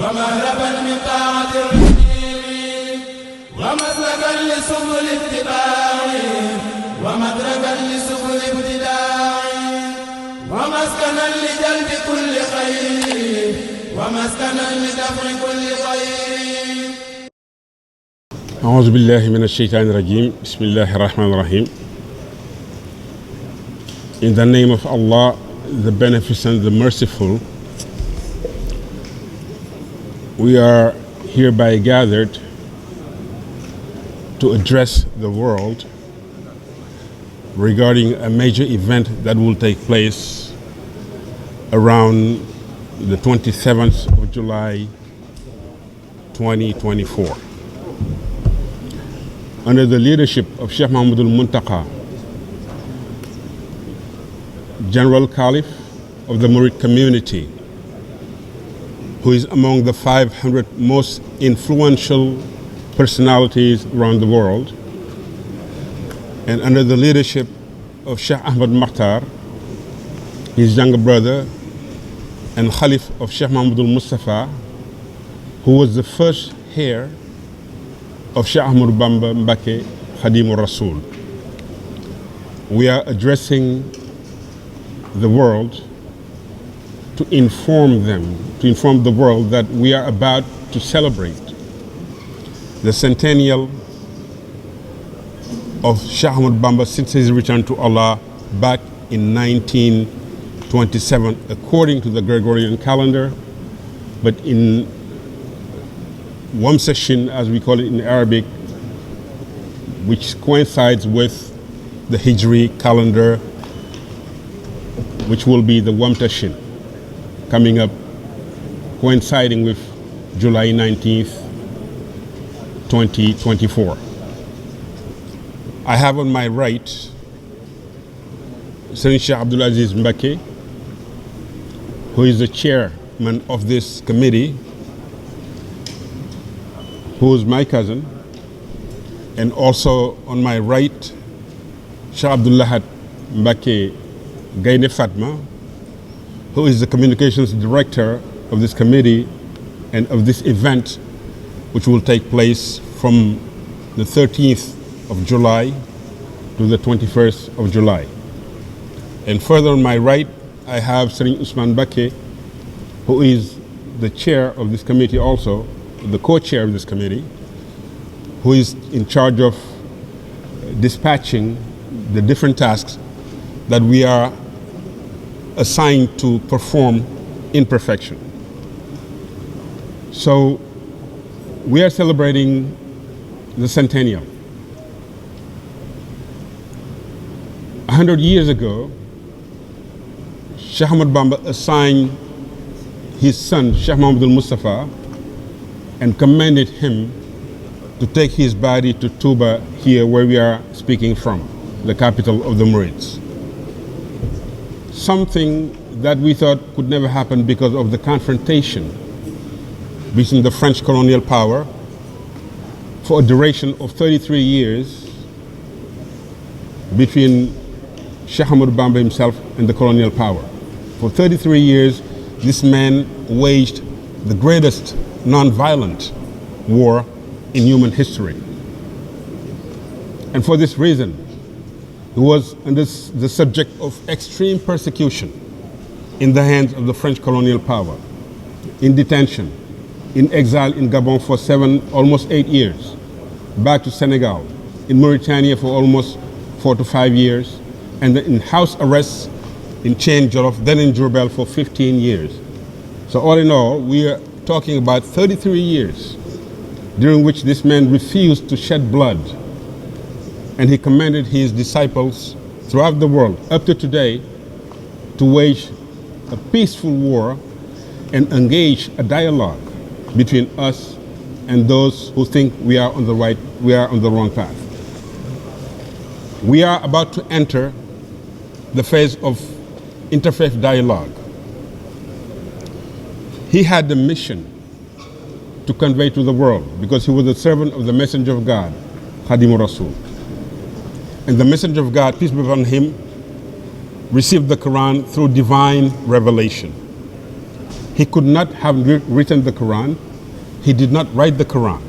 ومهربا من طاعة الرحيم ومسلكا لسبل اتباع ومدركا لسبل ابتداع ومسكنا لجلب كل خير ومسكنا لدفع كل خير. أعوذ بالله من الشيطان الرجيم. بسم الله الرحمن الرحيم. In the name of Allah, the Beneficent, the Merciful, we are hereby gathered to address the world regarding a major event that will take place around the 27th of July 2024. Under the leadership of Sheikh Muhammad al-Muntaqa, General Caliph of the Murid community, who is among the 500 most influential personalities around the world, and under the leadership of Sheikh Ahmad Makhtar, his younger brother, and Khalif of Sheikh Muhammad al-Mustafa, who was the first heir of Sheikh Ahmad Bamba Mbake Khadim Rassoul. We are addressing the world to inform the world that we are about to celebrate the centennial of Sheikh Ahmad Bamba since his return to Allah back in 1927 according to the Gregorian calendar, but in Wamsashin, as we call it in Arabic, which coincides with the Hijri calendar, which will be the Wamtashin, coming up, coinciding with July 19th, 2024. I have on my right Sayyid Sheikh Abdul Aziz Mbake, who is the chairman of this committee, who is my cousin, and also on my right, Sheikh Abdullah Mbake Gaine Fatma, who is the communications director of this committee and of this event, which will take place from the 13th of July to the 21st of July. And further on my right, I have Serigne Usman Mbake, who is the chair of this committee also, the co-chair of this committee, who is in charge of dispatching the different tasks that we are assigned to perform in perfection. So we are celebrating the centennial. 100 years ago, Sheikh Ahmad Bamba assigned his son, Sheikh Muhammad al-Mustafa, and commanded him to take his body to TOUBA, here where we are speaking from, the capital of the Murids. Something that we thought could never happen because of the confrontation between the French colonial power for a duration of 33 years between Sheikh Ahmad Bamba himself and the colonial power. For 33 years, this man waged the greatest non-violent war in human history. And for this reason, he was under the subject of extreme persecution in the hands of the French colonial power, in detention, in exile in Gabon for almost 8 years, back to Senegal, in Mauritania for almost 4 to 5 years, and then in house arrest in Chain Jolof, then in Diourbel for 15 years. So all in all, we are talking about 33 years during which this man refused to shed blood, and he commanded his disciples throughout the world up to today to wage a peaceful war and engage a dialogue between us and those who think we are on the wrong path. We are about to enter the phase of interfaith dialogue. He had the mission to convey to the world because he was a servant of the messenger of God, Khadim Rassoul. And the messenger of God, peace be upon him, received the Quran through divine revelation. he could not have written the Quran. He did not write the Quran.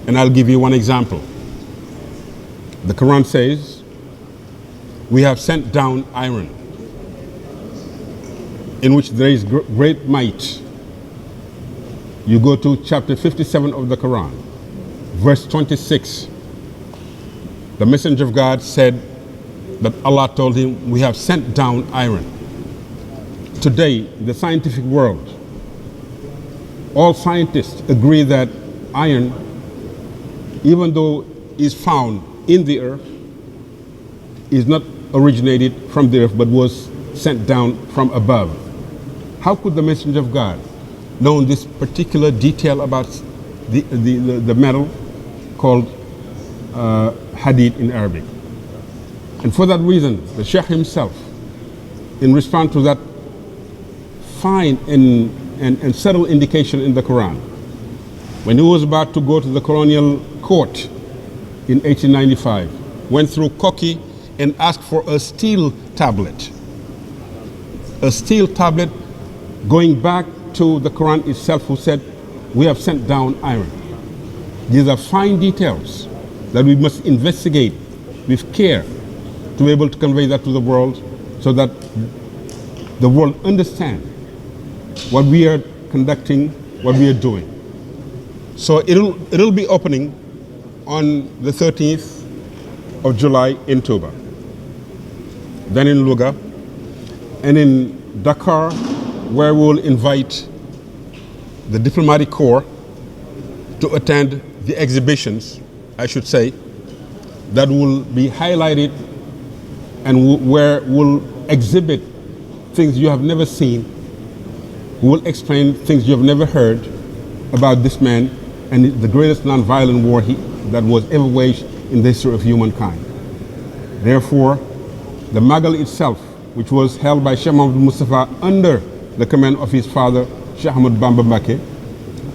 And I'll give you one example. The Quran says, we have sent down iron, in which there is great might. You go to chapter 57 of the Quran, verse 26. The messenger of God said that Allah told him, we have sent down iron. Today, the scientific world, all scientists agree that iron, even though is found in the earth, is not originated from the earth but was sent down from above. How could the messenger of God know this particular detail about the metal called hadith in Arabic? And for that reason, the Sheikh himself, in response to that fine and subtle indication in the Quran, when he was about to go to the colonial court in 1895, went through Koki and asked for a steel tablet. A steel tablet going back to the Quran itself, who said, we have sent down iron. These are fine details that we must investigate with care to be able to convey that to the world so that the world understands what we are conducting, what we are doing. So it'll be opening on the 13th of July in TOUBA, then in Louga, and in Dakar, where we'll invite the diplomatic corps to attend the exhibitions, I should say, that will be highlighted and where we'll exhibit things you have never seen. We will explain things you have never heard about this man and the greatest non-violent war that was ever waged in the history of humankind. Therefore, the Magal itself, which was held by Sheikh Muhammad Mustafa under the command of his father, Sheikh Ahmad Bamba Mbake,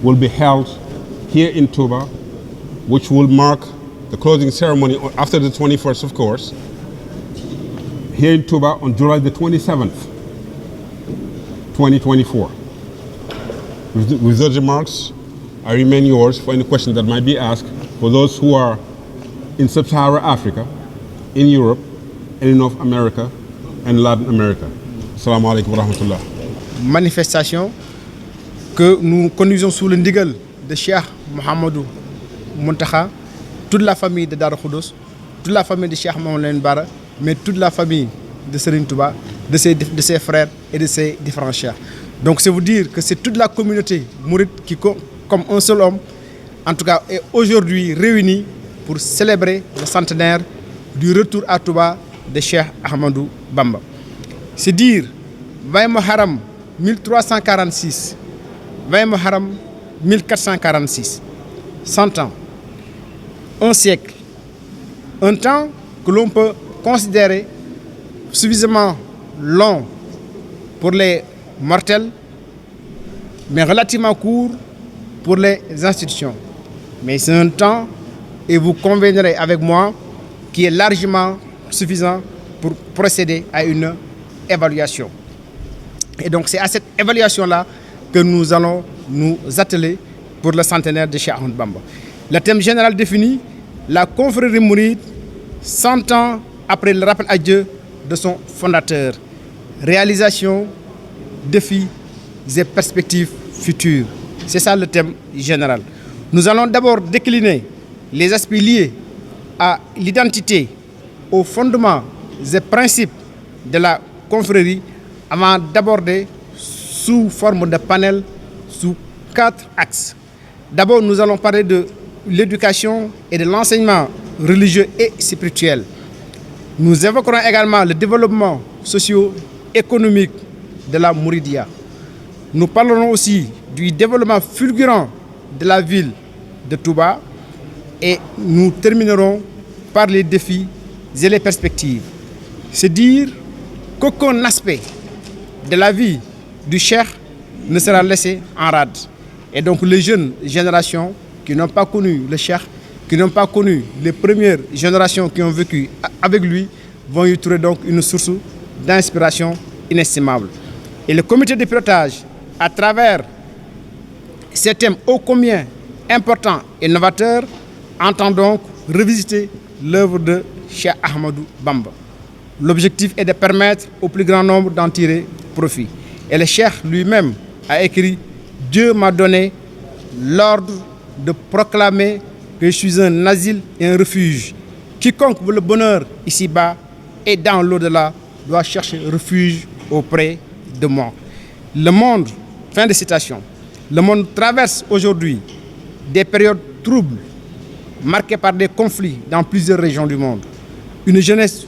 will be held here in TOUBA, which will mark the closing ceremony after the 21st, of course, here in TOUBA on July the 27th, 2024. With those remarks, I remain yours for any questions that might be asked for those who are in Sub-Saharan Africa, in Europe, and in North America and Latin America. Assalamu alaikum wa rahmatullah. Manifestation que nous conduisons sous le ndigal de Cheikh Mohamedou Muntaha, toute la famille de Darou Khoudoss, toute la famille de Cheikh Mohamed Bara, mais toute la famille de Serigne Touba, de ses frères et de ses différents chers. Donc c'est vous dire que c'est toute la communauté mouride qui, comme un seul homme, en tout cas, est aujourd'hui réunie pour célébrer le centenaire du retour à Touba de Cheikh Ahmadou Bamba. C'est dire 20 Muharram 1346, 20 Muharram 1446, 100 ans, un siècle, un temps que l'on peut considérer suffisamment long pour les mortels, mais relativement court pour les institutions. Mais c'est un temps, et vous conviendrez avec moi, qui est largement suffisant pour procéder à une évaluation. Et donc c'est à cette évaluation-là que nous allons nous atteler pour le centenaire de Cheikh Ahmadou Bamba. Le thème général défini, la confrérie mouride, 100 ans après le rappel à Dieu de son fondateur. Réalisation, défis et perspectives futures. C'est ça le thème général. Nous allons d'abord décliner les aspects liés à l'identité, aux fondements et principes de la confrérie avant d'aborder sous forme de panel sous 4 axes. D'abord, nous allons parler de l'éducation et de l'enseignement religieux et spirituel. Nous évoquerons également le développement socio-économique de la Mouridia. Nous parlerons aussi du développement fulgurant de la ville de TOUBA et nous terminerons par les défis et les perspectives. C'est dire qu'aucun aspect de la vie du Cheikh ne sera laissé en rade. Et donc les jeunes générations qui n'ont pas connu le Cheikh, qui n'ont pas connu les premières générations qui ont vécu avec lui, vont y trouver donc une source d'inspiration inestimable. Et le comité de pilotage à travers ces thèmes ô combien importants et novateurs, entend donc revisiter l'œuvre de Cheikh Ahmadou Bamba. L'objectif est de permettre au plus grand nombre d'en tirer profit. Et le Cheikh lui-même a écrit « Dieu m'a donné l'ordre de proclamer que je suis un asile et un refuge. Quiconque veut le bonheur ici-bas et dans l'au-delà doit chercher refuge auprès de moi. » Le monde, fin de citation, le monde traverse aujourd'hui des périodes troubles, marquées par des conflits dans plusieurs régions du monde. Une jeunesse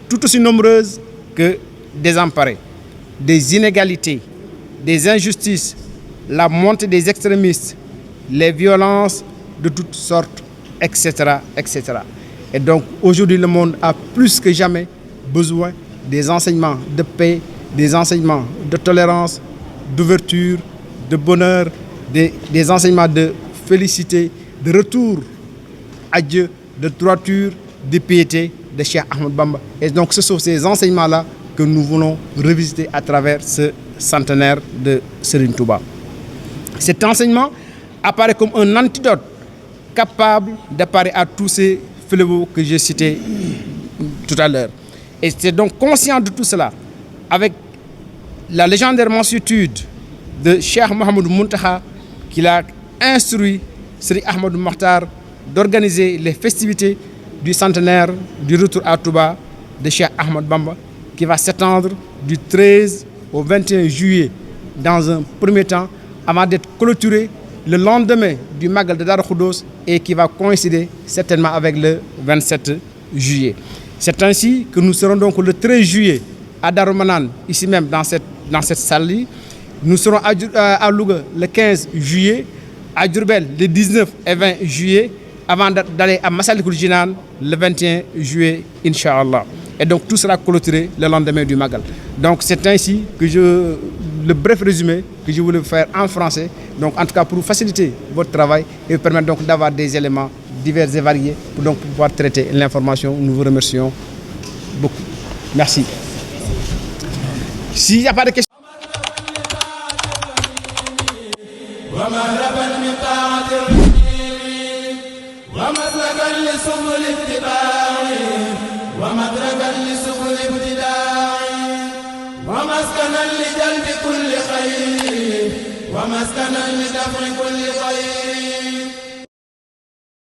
tout aussi nombreuse que désemparée, des inégalités, des injustices, la montée des extrémistes, les violences de toutes sortes, etc., etc. Et donc aujourd'hui, le monde a plus que jamais besoin des enseignements de paix, des enseignements de tolérance, d'ouverture, de bonheur, des enseignements de félicité, de retour à Dieu, de droiture, de piété de Cheikh Ahmadou Bamba. Et donc ce sont ces enseignements-là que nous voulons revisiter à travers ce centenaire de Serigne Touba. Cet enseignement apparaît comme un antidote capable de parer à tous ces fléaux que j'ai cités tout à l'heure. Et c'est donc conscient de tout cela, avec la légendaire mansuétude de Cheikh Mouhamadou Mountakha, qu'il a instruit Serigne Ahmadou Makhtar d'organiser les festivités du centenaire du retour à Touba de Cheikh Ahmadou Bamba, qui va s'étendre du 13 au 21 juillet dans un premier temps, avant d'être clôturé le lendemain du Magal de Darou Khoudoss et qui va coïncider certainement avec le 27 juillet. C'est ainsi que nous serons donc le 13 juillet à Darou Manane, ici même dans cette salle. Nous serons à Louga le 15 juillet, à Diourbel le 19 et 20 juillet, avant d'aller à Massalikul Jinan le 21 juillet, Inch'Allah. Et donc tout sera clôturé le lendemain du Magal. Donc c'est ainsi que le bref résumé que je voulais faire en français, donc en tout cas pour faciliter votre travail et vous permettre donc d'avoir des éléments divers et variés pour donc pouvoir traiter l'information. Nous vous remercions beaucoup. Merci. S'il n'y a pas de questions. ومسكنا لجلب كل خير ومسكنا لدفع كل خير